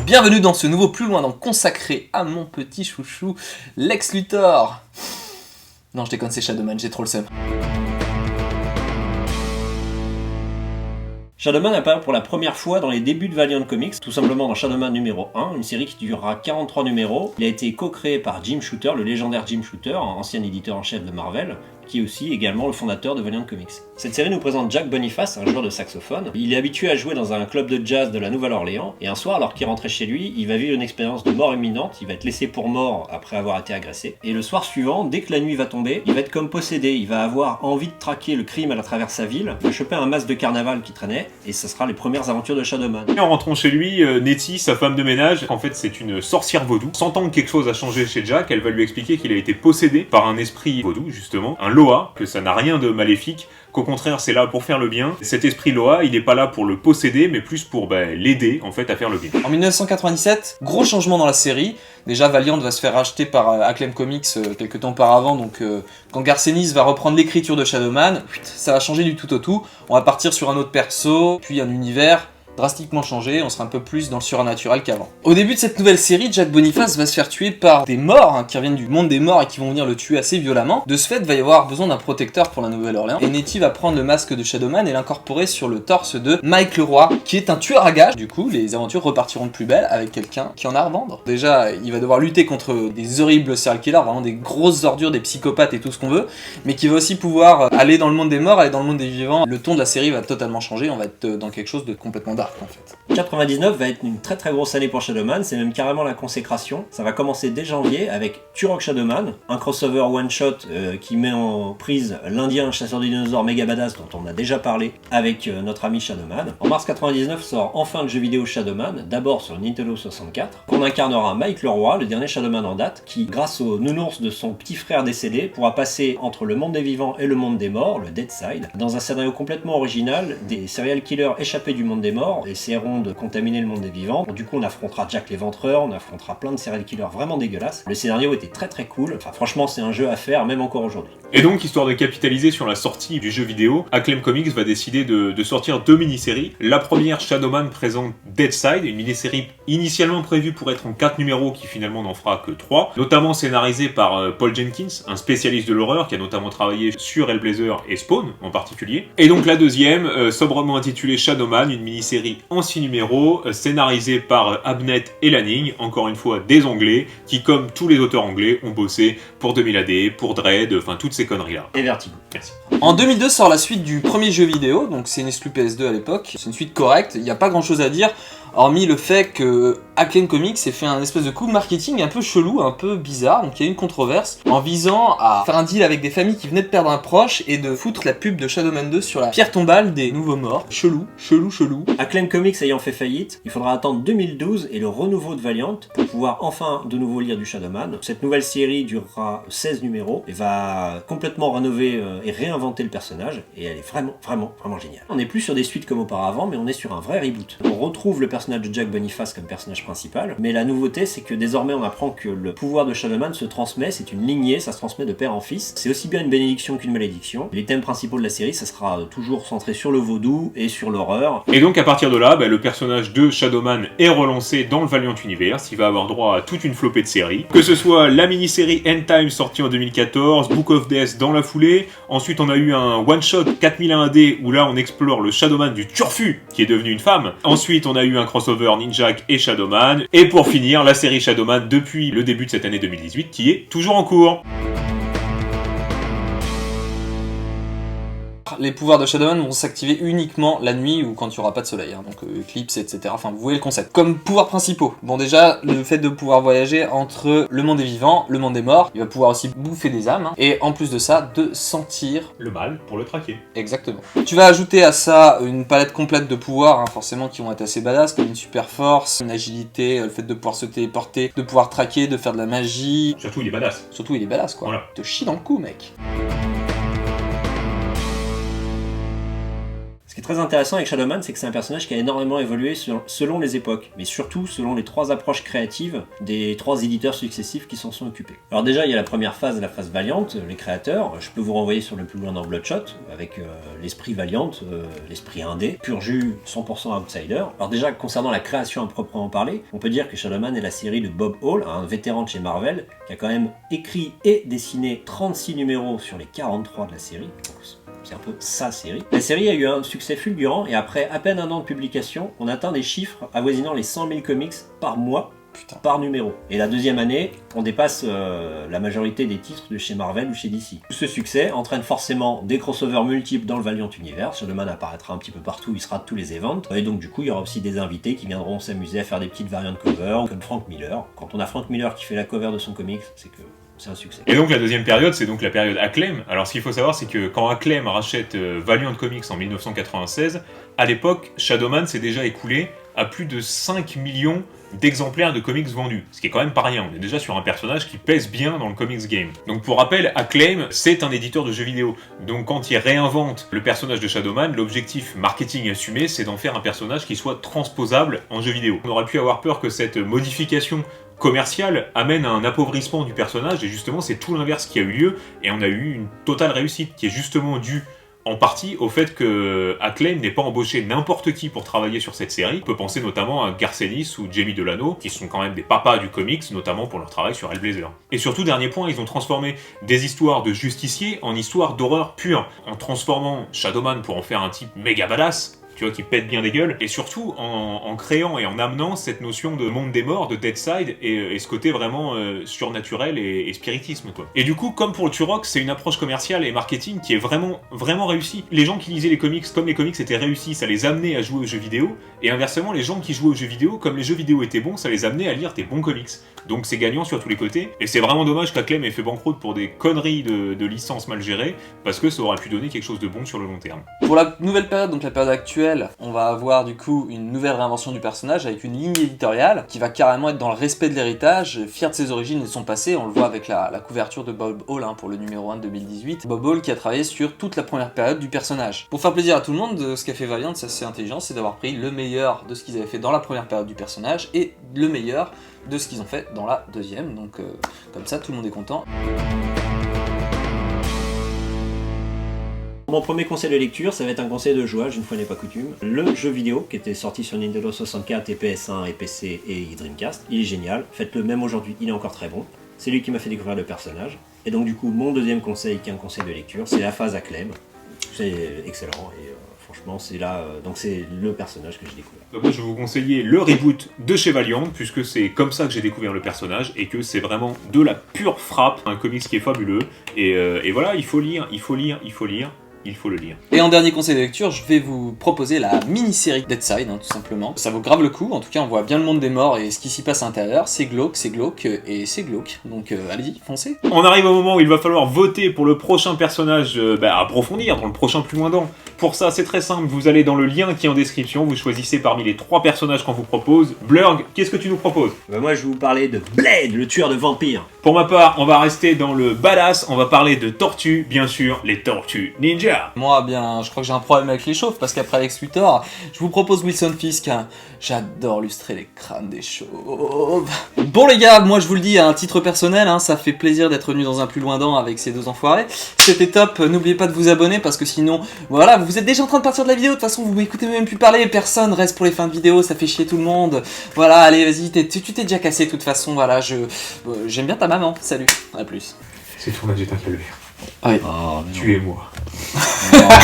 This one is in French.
Bienvenue dans ce nouveau Plus Loin, donc consacré à mon petit chouchou, Lex Luthor. Non, je déconne, c'est Shadowman, j'ai trop le seum. Shadowman apparaît pour la première fois dans les débuts de Valiant Comics, tout simplement dans Shadowman numéro 1, une série qui durera 43 numéros. Il a été co-créé par Jim Shooter, le légendaire Jim Shooter, ancien éditeur en chef de Marvel, qui est aussi également le fondateur de Valiant Comics. Cette série nous présente Jack Boniface, un joueur de saxophone. Il est habitué à jouer dans un club de jazz de la Nouvelle-Orléans, et un soir, alors qu'il rentrait chez lui, il va vivre une expérience de mort imminente, il va être laissé pour mort après avoir été agressé. Et le soir suivant, dès que la nuit va tomber, il va être comme possédé, il va avoir envie de traquer le crime à travers sa ville, il va choper un masque de carnaval qui traînait, et ce sera les premières aventures de Shadowman. En rentrant chez lui, Nettie, sa femme de ménage, en fait c'est une sorcière vaudou. Sentant que quelque chose a changé chez Jack, elle va lui expliquer qu'il a été possédé par un esprit vaudou, justement, un Loa, que ça n'a rien de maléfique, qu'au contraire c'est là pour faire le bien. Cet esprit Loa, il n'est pas là pour le posséder, mais plus pour l'aider en fait à faire le bien. En 1997, gros changement dans la série. Déjà, Valiant va se faire racheter par Acclaim Comics quelques temps auparavant, donc quand Garcenis va reprendre l'écriture de Shadowman, ça va changer du tout au tout. On va partir sur un autre perso, puis un univers drastiquement changé, on sera un peu plus dans le surnaturel qu'avant. Au début de cette nouvelle série, Jack Boniface va se faire tuer par des morts, qui reviennent du monde des morts et qui vont venir le tuer assez violemment. De ce fait, il va y avoir besoin d'un protecteur pour la Nouvelle-Orléans, et Nettie va prendre le masque de Shadowman et l'incorporer sur le torse de Mike Leroy, qui est un tueur à gages. Du coup, les aventures repartiront de plus belle avec quelqu'un qui en a à revendre. Déjà, il va devoir lutter contre des horribles serial killers, vraiment des grosses ordures, des psychopathes et tout ce qu'on veut, mais qui va aussi pouvoir aller dans le monde des morts, aller dans le monde des vivants. Le ton de la série va totalement changer, on va être dans quelque chose de complètement dark en fait. 99 va être une très grosse année pour Shadowman, c'est même carrément la consécration. Ça va commencer dès janvier avec Turok Shadowman, un crossover one-shot qui met en prise l'Indien chasseur de dinosaures méga badass dont on a déjà parlé avec notre ami Shadowman. En mars 99 sort enfin le jeu vidéo Shadowman, d'abord sur Nintendo 64, qu'on incarnera Mike Leroy, le dernier Shadowman en date, qui grâce au nounours de son petit frère décédé pourra passer entre le monde des vivants et le monde des morts, le Dead Side, dans un scénario complètement original, des serial killers échappés du monde des morts essaieront de contaminer le monde des vivants. Bon, du coup on affrontera Jack l'Éventreur, on affrontera plein de serial killers vraiment dégueulasses. Le scénario était très cool, enfin franchement c'est un jeu à faire même encore aujourd'hui. Et donc, histoire de capitaliser sur la sortie du jeu vidéo, Acclaim Comics va décider de sortir deux mini-séries. La première, Shadowman présente Deadside, une mini-série initialement prévue pour être en 4 numéros qui finalement n'en fera que 3, notamment scénarisée par Paul Jenkins, un spécialiste de l'horreur qui a notamment travaillé sur Hellblazer et Spawn en particulier. Et donc la deuxième, sobrement intitulée Shadowman, une mini-série en 6 numéros, scénarisée par Abnett et Lanning, encore une fois des Anglais, qui comme tous les auteurs anglais ont bossé pour 2000 AD, pour Dread, enfin toutes ces conneries là. Et Vertigo. Merci. En 2002 sort la suite du premier jeu vidéo, donc c'est une exclu PS2 à l'époque, c'est une suite correcte, il n'y a pas grand chose à dire, hormis le fait que Acclaim Comics ait fait un espèce de coup de marketing un peu chelou, un peu bizarre, donc il y a eu une controverse, en visant à faire un deal avec des familles qui venaient de perdre un proche et de foutre la pub de Shadowman 2 sur la pierre tombale des nouveaux morts. Chelou. Acclaim Comics ayant fait faillite, il faudra attendre 2012 et le renouveau de Valiant pour pouvoir enfin de nouveau lire du Shadowman. Cette nouvelle série durera 16 numéros et va complètement rénover et réinventer le personnage, et elle est vraiment géniale. On n'est plus sur des suites comme auparavant, mais on est sur un vrai reboot. On retrouve le personnage de Jack Boniface comme personnage principal, mais la nouveauté c'est que désormais on apprend que le pouvoir de Shadowman se transmet, c'est une lignée, ça se transmet de père en fils. C'est aussi bien une bénédiction qu'une malédiction. Les thèmes principaux de la série, ça sera toujours centré sur le vaudou et sur l'horreur. Et donc à partir de là, le personnage de Shadowman est relancé dans le Valiant Universe, il va avoir droit à toute une flopée de séries, que ce soit la mini-série End Time sortie en 2014, Book of Death dans la foulée, ensuite on a eu un one-shot 4001 AD où là on explore le Shadowman du Turfu qui est devenu une femme, ensuite on a eu un crossover Ninjak et Shadowman, et pour finir la série Shadowman depuis le début de cette année 2018 qui est toujours en cours. Les pouvoirs de Shadowman vont s'activer uniquement la nuit ou quand il n'y aura pas de soleil, donc éclipse, etc. Enfin, vous voyez le concept. Comme pouvoirs principaux, bon déjà, le fait de pouvoir voyager entre le monde des vivants, le monde des morts, il va pouvoir aussi bouffer des âmes, et en plus de ça, de sentir le mal pour le traquer. Exactement. Tu vas ajouter à ça une palette complète de pouvoirs, forcément qui vont être assez badass, comme une super force, une agilité, le fait de pouvoir se téléporter, de pouvoir traquer, de faire de la magie. Surtout il est badass. Surtout il est badass quoi. Voilà. Te chie dans le cou mec. Ce qui est très intéressant avec Shadowman, c'est que c'est un personnage qui a énormément évolué selon les époques, mais surtout selon les 3 approches créatives des 3 éditeurs successifs qui s'en sont occupés. Alors déjà, il y a la première phase, la phase Valiant, les créateurs. Je peux vous renvoyer sur le plus loin dans Bloodshot, avec l'esprit Valiant, l'esprit indé, pur jus, 100% outsider. Alors déjà, concernant la création à proprement parler, on peut dire que Shadowman est la série de Bob Hall, un vétéran de chez Marvel, qui a quand même écrit et dessiné 36 numéros sur les 43 de la série. C'est un peu sa série. La série a eu un succès fulgurant et après à peine un an de publication, on atteint des chiffres avoisinant les 100 000 comics par mois, par numéro. Et la deuxième année, on dépasse la majorité des titres de chez Marvel ou chez DC. Ce succès entraîne forcément des crossovers multiples dans le Valiant Universe. Shadowman apparaîtra un petit peu partout, il sera de tous les events. Et donc du coup, il y aura aussi des invités qui viendront s'amuser à faire des petites variantes cover, comme Frank Miller. Quand on a Frank Miller qui fait la cover de son comics, c'est que c'est un succès. Et donc la deuxième période, c'est donc la période Acclaim. Alors ce qu'il faut savoir, c'est que quand Acclaim rachète Valiant Comics en 1996, à l'époque, Shadowman s'est déjà écoulé à plus de 5 millions d'exemplaires de comics vendus, ce qui est quand même pas rien. On est déjà sur un personnage qui pèse bien dans le comics game. Donc pour rappel, Acclaim, c'est un éditeur de jeux vidéo. Donc quand il réinvente le personnage de Shadowman, l'objectif marketing assumé, c'est d'en faire un personnage qui soit transposable en jeu vidéo. On aurait pu avoir peur que cette modification commercial amène à un appauvrissement du personnage, et justement c'est tout l'inverse qui a eu lieu, et on a eu une totale réussite qui est justement due en partie au fait que Acclaim n'ait pas embauché n'importe qui pour travailler sur cette série. On peut penser notamment à Garcenis ou Jamie Delano, qui sont quand même des papas du comics, notamment pour leur travail sur Hellblazer. Et surtout, dernier point, ils ont transformé des histoires de justiciers en histoires d'horreur pure, en transformant Shadowman pour en faire un type méga badass, tu vois, qui pète bien des gueules, et surtout en créant et en amenant cette notion de monde des morts, de Deadside, et ce côté vraiment surnaturel et spiritisme, quoi. Et du coup, comme pour le Turok, c'est une approche commerciale et marketing qui est vraiment réussie. Les gens qui lisaient les comics, comme les comics étaient réussis, ça les amenait à jouer aux jeux vidéo, et inversement, les gens qui jouaient aux jeux vidéo, comme les jeux vidéo étaient bons, ça les amenait à lire des bons comics. Donc c'est gagnant sur tous les côtés, et c'est vraiment dommage qu'Acclaim ait fait banqueroute pour des conneries de licences mal gérées, parce que ça aurait pu donner quelque chose de bon sur le long terme. Pour la nouvelle période, donc la période actuelle, on va avoir du coup une nouvelle réinvention du personnage avec une ligne éditoriale qui va carrément être dans le respect de l'héritage, fier de ses origines et de son passé. On le voit avec la couverture de Bob Hall pour le numéro 1 de 2018. Bob Hall qui a travaillé sur toute la première période du personnage. Pour faire plaisir à tout le monde, ce qu'a fait Valiant, c'est assez intelligent, c'est d'avoir pris le meilleur de ce qu'ils avaient fait dans la première période du personnage et le meilleur de ce qu'ils ont fait dans la deuxième. Donc comme ça, tout le monde est content. Mon premier conseil de lecture, ça va être un conseil de jouage, une fois n'est pas coutume. Le jeu vidéo, qui était sorti sur Nintendo 64 et PS1 et PC et Dreamcast, il est génial. Faites-le même aujourd'hui, il est encore très bon. C'est lui qui m'a fait découvrir le personnage. Et donc du coup, mon deuxième conseil, qui est un conseil de lecture, c'est la phase Acclaim. C'est excellent et franchement, c'est là, donc c'est le personnage que j'ai découvert. Donc moi, je vais vous conseiller le reboot de chez Valiant, puisque c'est comme ça que j'ai découvert le personnage, et que c'est vraiment de la pure frappe, un comics qui est fabuleux. Et voilà, il faut lire. Il faut le lire. Et en dernier conseil de lecture, je vais vous proposer la mini-série Deadside, tout simplement. Ça vaut grave le coup, en tout cas on voit bien le monde des morts et ce qui s'y passe à l'intérieur. C'est glauque et c'est glauque. Donc allez-y, foncez. On arrive au moment où il va falloir voter pour le prochain personnage à approfondir, dans le prochain plus loin dans. Pour ça, c'est très simple, vous allez dans le lien qui est en description, vous choisissez parmi les 3 personnages qu'on vous propose. Blurg, qu'est-ce que tu nous proposes ? Moi je vais vous parler de Blade, le tueur de vampires. Pour ma part, on va rester dans le badass, on va parler de Tortues, bien sûr, les Tortues Ninja. Moi, bien, je crois que j'ai un problème avec les chauves, parce qu'après Lex Luthor, je vous propose Wilson Fisk. J'adore lustrer les crânes des chauves. Bon les gars, moi je vous le dis à un titre personnel, ça fait plaisir d'être venu dans un plus loin dans avec ces 2 enfoirés. C'était top, n'oubliez pas de vous abonner, parce que sinon, voilà, vous êtes déjà en train de partir de la vidéo, de toute façon vous m'écoutez même plus parler, personne reste pour les fins de vidéo, ça fait chier tout le monde. Voilà, allez, vas-y, tu t'es déjà cassé de toute façon, voilà, j'aime bien ta maman, salut, à plus. C'est tout, on a jeté un calvaire. Oui. Tu es moi.